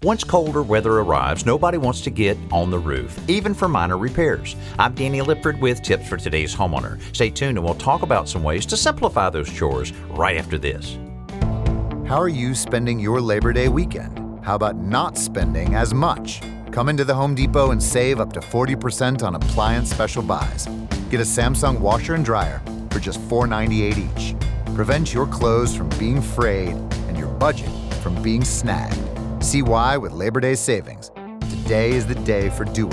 Once colder weather arrives, nobody wants to get on the roof, even for minor repairs. I'm Danny Lipford with tips for today's homeowner. Stay tuned and we'll talk about some ways to simplify those chores right after this. How are you spending your Labor Day weekend? How about not spending as much? Come into the Home Depot and save up to 40% on appliance special buys. Get a Samsung washer and dryer for just $4.98 each. Prevent your clothes from being frayed and your budget from being snagged. See why with Labor Day savings. Today is the day for doing.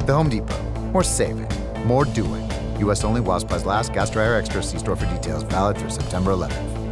The Home Depot. More saving. More doing. U.S. only while supplies last. Gas dryer extra. See store for details. Valid through September 11th.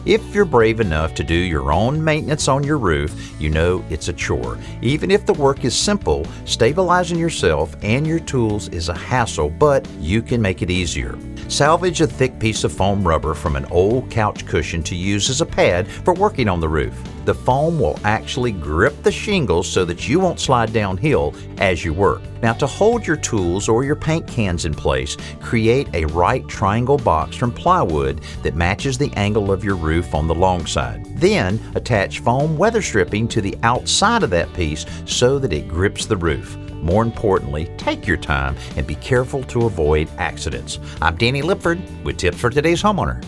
If you're brave enough to do your own maintenance on your roof, you know it's a chore. Even if the work is simple, stabilizing yourself and your tools is a hassle, but you can make it easier. Salvage a thick piece of foam rubber from an old couch cushion to use as a pad for working on the roof. The foam will actually grip the shingles so that you won't slide downhill as you work. Now, to hold your tools or your paint cans in place, create a right triangle box from plywood that matches the angle of your roof on the long side. Then, attach foam weather stripping to the outside of that piece so that it grips the roof. More importantly, take your time and be careful to avoid accidents. I'm Danny Lipford with tips for today's homeowner.